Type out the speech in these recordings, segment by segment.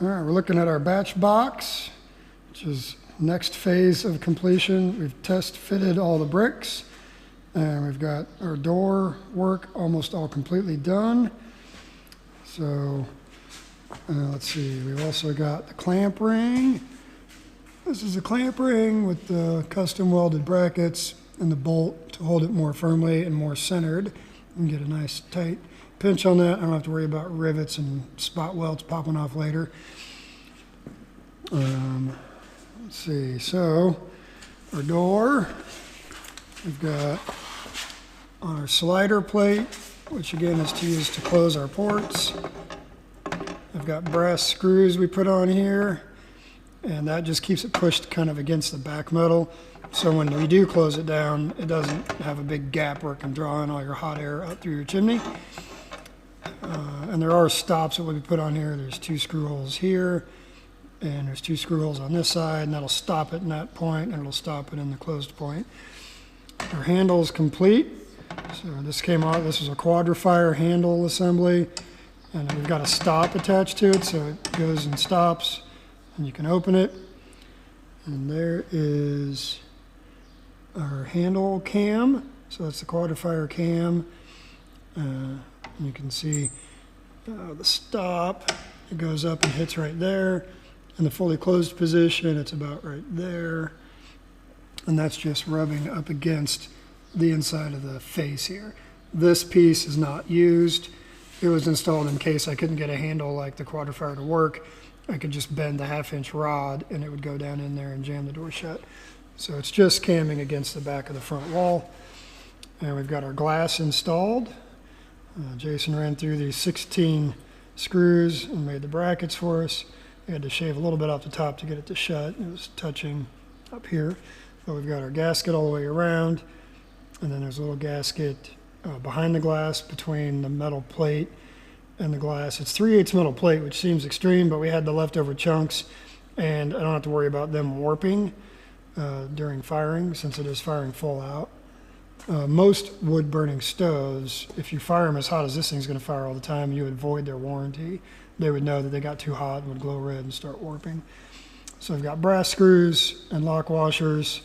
All right, we're looking at our batch box, which is next phase of completion. We've test fitted all the bricks, and we've got our door work almost all completely done. So let's see, we've also got the clamp ring. This is a clamp ring with the custom welded brackets and the bolt to hold it more firmly and more centered and get a nice tight pinch on that. I don't have to worry about rivets and spot welds popping off later. Let's see, so our door, we've got our slider plate, which again is to use to close our ports. I've got brass screws we put on here, and that just keeps it pushed kind of against the back metal. So when we do close it down, it doesn't have a big gap where it can draw in all your hot air out through your chimney. And there are stops that will be put on here. There's 2 screw holes here, and there's 2 screw holes on this side, and that'll stop it in that point, and it'll stop it in the closed point. Our handle is complete. So this came out, this was a quadrifire handle assembly, and we've got a stop attached to it, so it goes and stops, and you can open it. And there is our handle cam. So that's the quadrifire cam. You can see the stop, it goes up and hits right there. In the fully closed position, it's about right there. And that's just rubbing up against the inside of the face here. This piece is not used. It was installed in case I couldn't get a handle like the quadrifire to work. I could just bend the 1/2-inch rod and it would go down in there and jam the door shut. So it's just camming against the back of the front wall. And we've got our glass installed. Jason ran through these 16 screws and made the brackets for us. We had to shave a little bit off the top to get it to shut. It was touching up here. But we've got our gasket all the way around. And then there's a little gasket behind the glass between the metal plate and the glass. It's 3/8 metal plate, which seems extreme, but we had the leftover chunks, and I don't have to worry about them warping during firing, since it is firing full out. Most wood-burning stoves, if you fire them as hot as this thing's going to fire all the time, you would void their warranty. They would know that they got too hot and would glow red and start warping. So we've got brass screws and lock washers,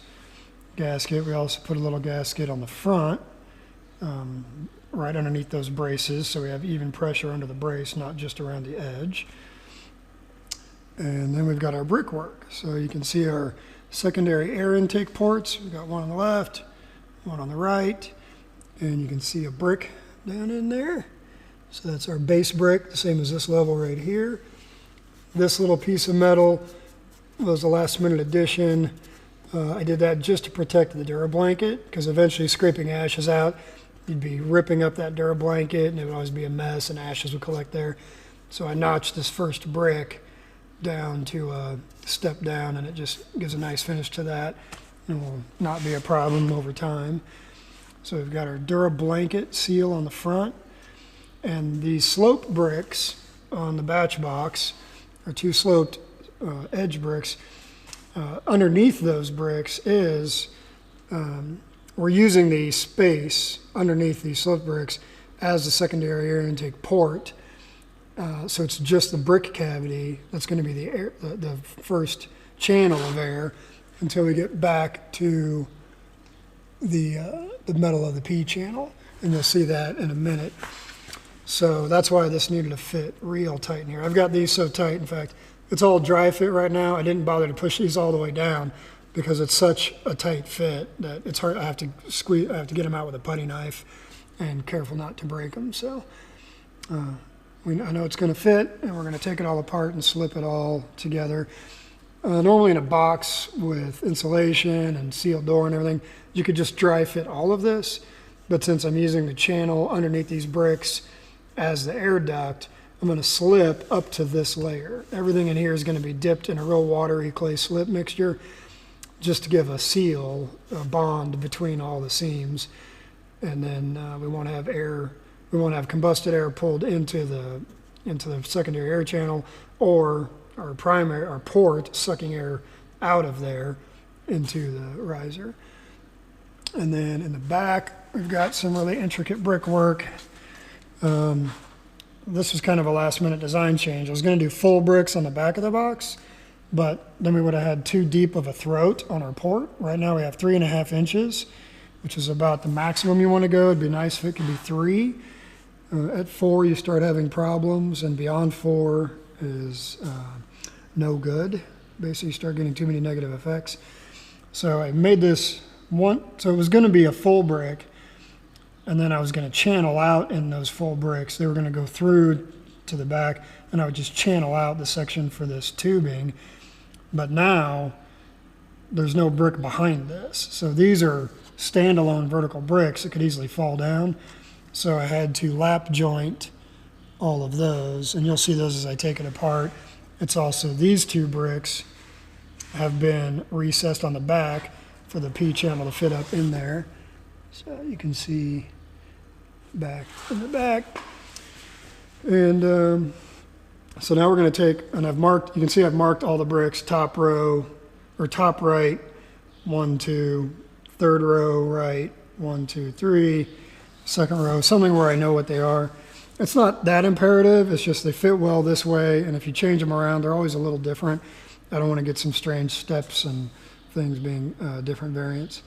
gasket. We also put a little gasket on the front, right underneath those braces, so we have even pressure under the brace, not just around the edge. And then we've got our brickwork. So you can see our secondary air intake ports. We've got one on the left, one on the right, and you can see a brick down in there. So that's our base brick, the same as this level right here. This little piece of metal was a last minute addition. I did that just to protect the DuraBlanket, because eventually scraping ashes out, you'd be ripping up that DuraBlanket and it would always be a mess and ashes would collect there. So I notched this first brick down to a step down, and it just gives a nice finish to that and will not be a problem over time. So we've got our DuraBlanket seal on the front, and these slope bricks on the batch box are 2 sloped edge bricks. Underneath those bricks is, we're using the space underneath these slope bricks as the secondary air intake port. So it's just the brick cavity that's going to be the first channel of air until we get back to the metal of the P channel, and you'll see that in a minute. So that's why this needed to fit real tight in here. I've got these so tight, in fact, it's all dry fit right now. I didn't bother to push these all the way down because it's such a tight fit that it's hard. I have to get them out with a putty knife and careful not to break them. So I know it's going to fit, and we're going to take it all apart and slip it all together. Normally in a box with insulation and sealed door and everything, you could just dry fit all of this. But since I'm using the channel underneath these bricks as the air duct, I'm going to slip up to this layer. Everything in here is going to be dipped in a real watery clay slip mixture just to give a seal, a bond between all the seams. And then we want to have air, we want to have combusted air pulled into the secondary air channel, or our port sucking air out of there into the riser. And then in the back, we've got some really intricate brickwork. this was kind of a last minute design change. I was going to do full bricks on the back of the box, but then we would have had too deep of a throat on our port. Right now we have 3.5 inches, which is about the maximum you want to go. It'd be nice if it could be 3. At 4 you start having problems, and beyond 4 is no good. Basically you start getting too many negative effects. So I made this one, so it was going to be a full brick, and then I was going to channel out in those full bricks. They were going to go through to the back, and I would just channel out the section for this tubing. But now there's no brick behind this. So these are standalone vertical bricks that could easily fall down. So I had to lap joint all of those, and you'll see those as I take it apart. It's also these 2 bricks have been recessed on the back for the P channel to fit up in there. So you can see back in the back. And so now we're going to take, and I've marked, you can see I've marked all the bricks, top row, or top right, 1, 2, third row right, 1, 2, 3, second row, something where I know what they are. It's not that imperative, it's just they fit well this way, and if you change them around, they're always a little different. I don't want to get some strange steps and things being different variants.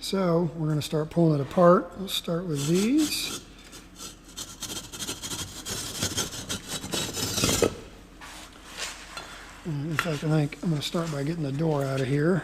So we're going to start pulling it apart. We'll start with these. And in fact, I think I'm going to start by getting the door out of here.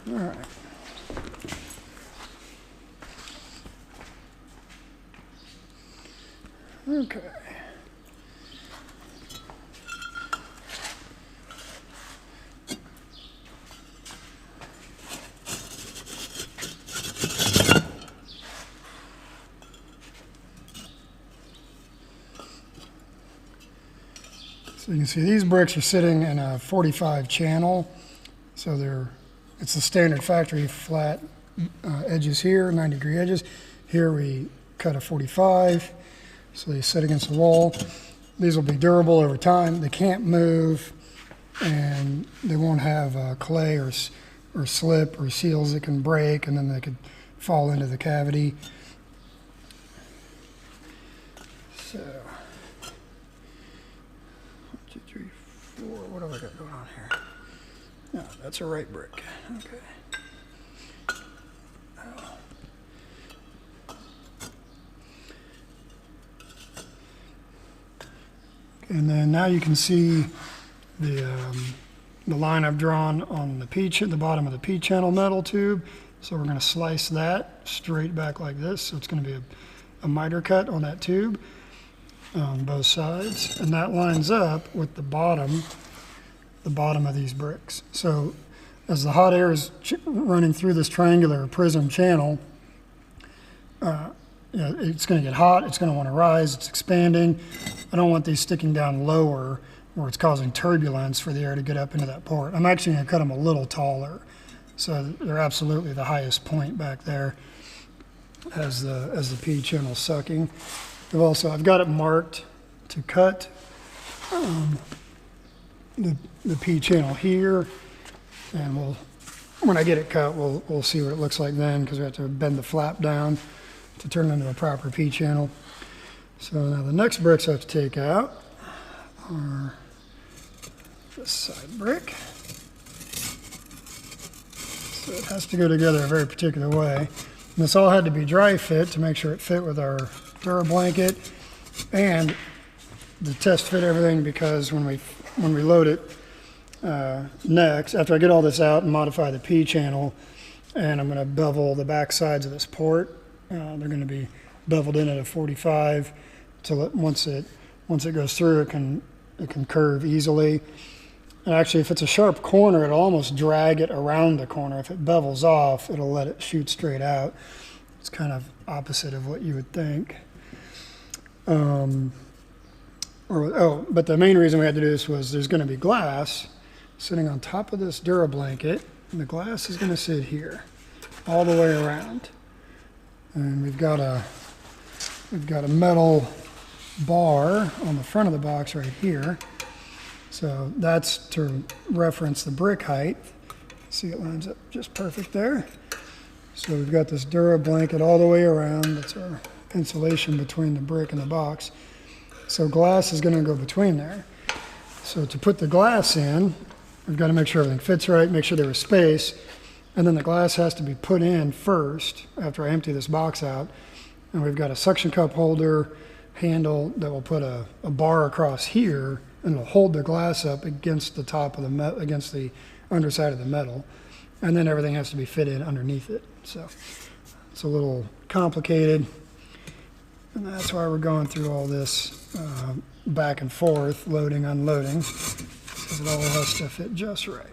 All right. Okay. So you can see these bricks are sitting in a 45 channel. So it's the standard factory flat edges here, 90-degree edges. Here we cut a 45, so they sit against the wall. These will be durable over time. They can't move, and they won't have clay or slip or seals that can break, and then they could fall into the cavity. So, 1, 2, 3, 4. What do I got going on here? No, that's a right brick. Okay. And then now you can see the line I've drawn on the bottom of the P channel metal tube. So we're going to slice that straight back like this. So it's going to be a miter cut on that tube on both sides, and that lines up with the bottom of these bricks. So as the hot air is running through this triangular prism channel, it's going to get hot, it's going to want to rise, it's expanding. I don't want these sticking down lower where it's causing turbulence for the air to get up into that port. I'm actually going to cut them a little taller, so they're absolutely the highest point back there as the P channel sucking. I've got it marked to cut the P channel here, and when I get it cut, we'll see what it looks like then, because we have to bend the flap down to turn it into a proper P channel. So now the next bricks I have to take out are this side brick. So it has to go together a very particular way. And this all had to be dry fit to make sure it fit with our Dura blanket, and the test fit everything, because when we load it next, after I get all this out and modify the P channel, and I'm going to bevel the back sides of this port, they're going to be beveled in at a 45 till once it goes through, it can curve easily. And actually, if it's a sharp corner, it'll almost drag it around the corner. If it bevels off, it'll let it shoot straight out. It's kind of opposite of what you would think. But the main reason we had to do this was there's going to be glass sitting on top of this Dura blanket, and the glass is going to sit here all the way around. And we've got a metal bar on the front of the box right here. So that's to reference the brick height. See, it lines up just perfect there. So we've got this Dura blanket all the way around. That's our insulation between the brick and the box. So glass is going to go between there. So to put the glass in, we've got to make sure everything fits right, make sure there is space, and then the glass has to be put in first after I empty this box out. And we've got a suction cup holder handle that will put a bar across here, and it'll hold the glass up against the top of the against the underside of the metal, and then everything has to be fit in underneath it. So it's a little complicated, and that's why we're going through all this back and forth, loading, unloading, because it all has to fit just right.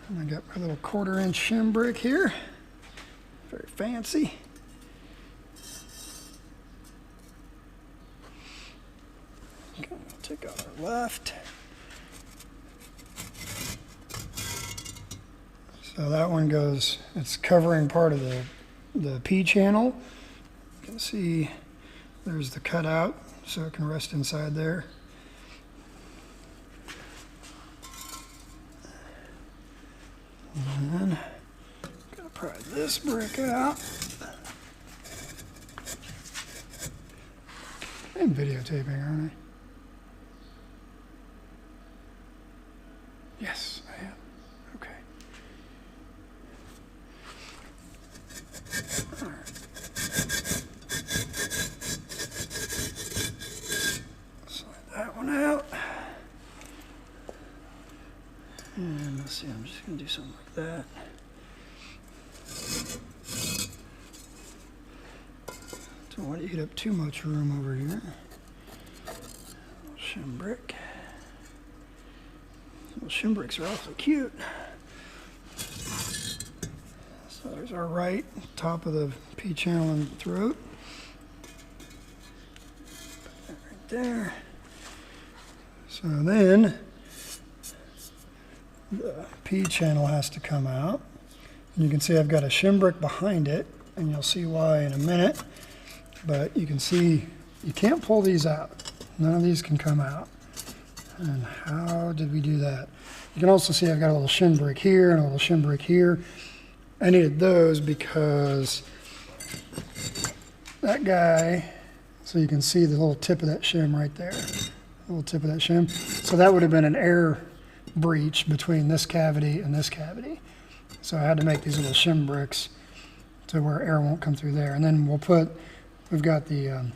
And I got my little 1/4-inch shim brick here, very fancy. Okay, we'll take out our left. So that one goes, it's covering part of the P channel. You can see there's the cutout, so it can rest inside there. And then, gotta pry this brick out. I'm videotaping, aren't I? Yes, I am. Okay. All right. Slide that one out. And let's see, I'm just going to do something like that. Don't want to eat up too much room over here. Shim brick. Well, shim bricks are awfully cute. So there's our right, top of the P channel and throat. Put that right there. So then the P channel has to come out. And you can see I've got a shim brick behind it, and you'll see why in a minute. But you can see you can't pull these out. None of these can come out. And how did we do that? You can also see I've got a little shim brick here and a little shim brick here. I needed those because that guy, so you can see the little tip of that shim right there. The little tip of that shim. So that would have been an air breach between this cavity and this cavity. So I had to make these little shim bricks to where air won't come through there. And then we've got the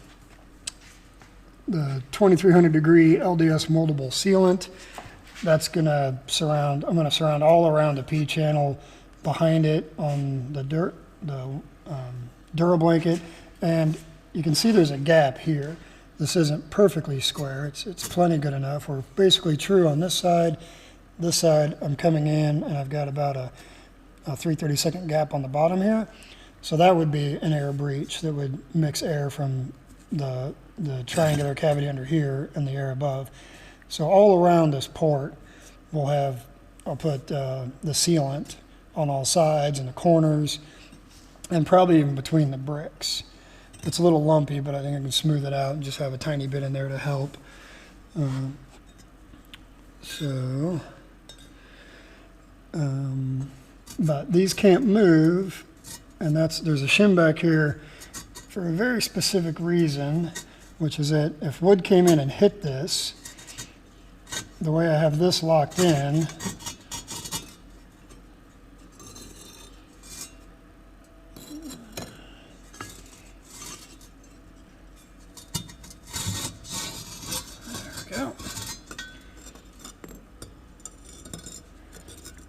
2300 degree LDS moldable sealant. That's gonna surround, I'm gonna surround all around the P channel, behind it on the Dura blanket. And you can see there's a gap here. This isn't perfectly square. It's plenty good enough. We're basically true on this side. This side, I'm coming in and I've got about a 3/32 gap on the bottom here. So that would be an air breach that would mix air from the triangular cavity under here and the air above. So all around this port, I'll put the sealant on all sides and the corners, and probably even between the bricks. It's a little lumpy, but I think I can smooth it out and just have a tiny bit in there to help. But these can't move, and there's a shim back here for a very specific reason, which is that if wood came in and hit this, the way I have this locked in,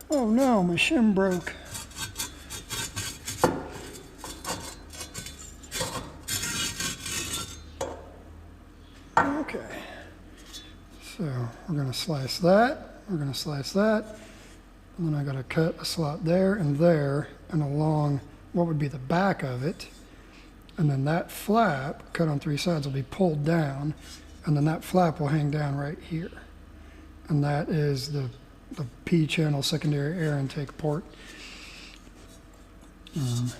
oh no, my shim broke. Okay, so we're going to slice that, we're going to slice that, and then I got to cut a slot there and along what would be the back of it. And then that flap, cut on 3 sides, will be pulled down. And then that flap will hang down right here. And that is the P-channel secondary air intake port. Is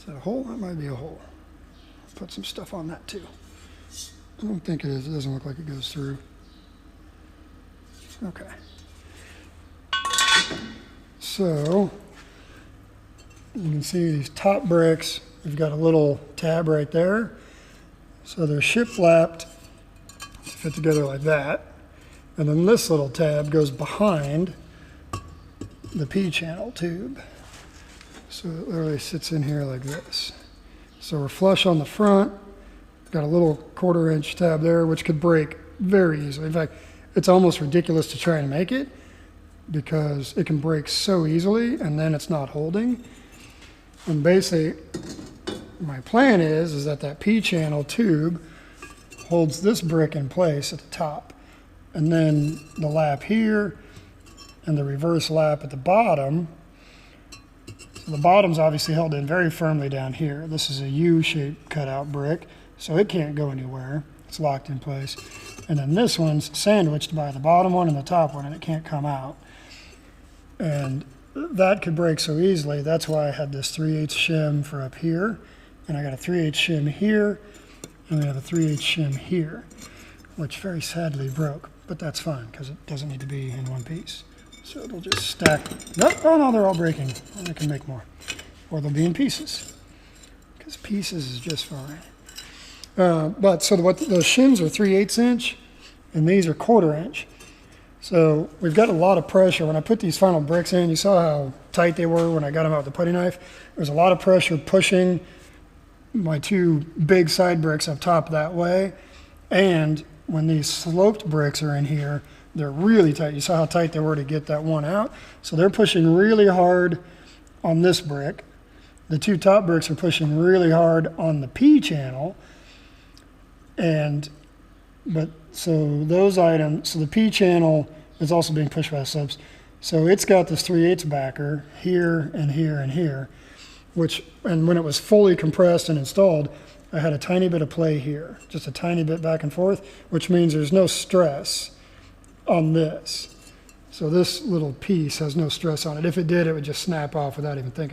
that a hole? That might be a hole. Put some stuff on that too. I don't think it is. It doesn't look like it goes through. Okay. So, you can see these top bricks, we've got a little tab right there. So they're shiplapped to fit together like that. And then this little tab goes behind the P-channel tube. So it literally sits in here like this. So we're flush on the front. Got a little 1/4 inch tab there, which could break very easily. In fact, it's almost ridiculous to try and make it because it can break so easily and then it's not holding. And basically, my plan is that P-channel tube holds this brick in place at the top. And then the lap here and the reverse lap at the bottom. So the bottom's obviously held in very firmly down here. This is a U-shaped cutout brick, so it can't go anywhere. It's locked in place. And then this one's sandwiched by the bottom one and the top one, and it can't come out. And that could break so easily. That's why I had this 3/8 shim for up here. And I got a 3/8 shim here, and we have a 3/8 shim here, which very sadly broke. But that's fine, because it doesn't need to be in one piece. So it'll just stack. Nope, oh no, they're all breaking. I can make more. Or they'll be in pieces, because pieces is just fine. But so those shims are 3/8 inch, and these are 1/4 inch. So we've got a lot of pressure. When I put these final bricks in, you saw how tight they were when I got them out with the putty knife. There's a lot of pressure pushing my 2 big side bricks up top that way. And when these sloped bricks are in here, they're really tight. You saw how tight they were to get that one out. So they're pushing really hard on this brick. The 2 top bricks are pushing really hard on the P-channel. So those items, so the P-channel is also being pushed by the slopes. So it's got this 3/8 backer here and here and here, and when it was fully compressed and installed, I had a tiny bit of play here, just a tiny bit back and forth, which means there's no stress on this. So this little piece has no stress on it. If it did, it would just snap off without even thinking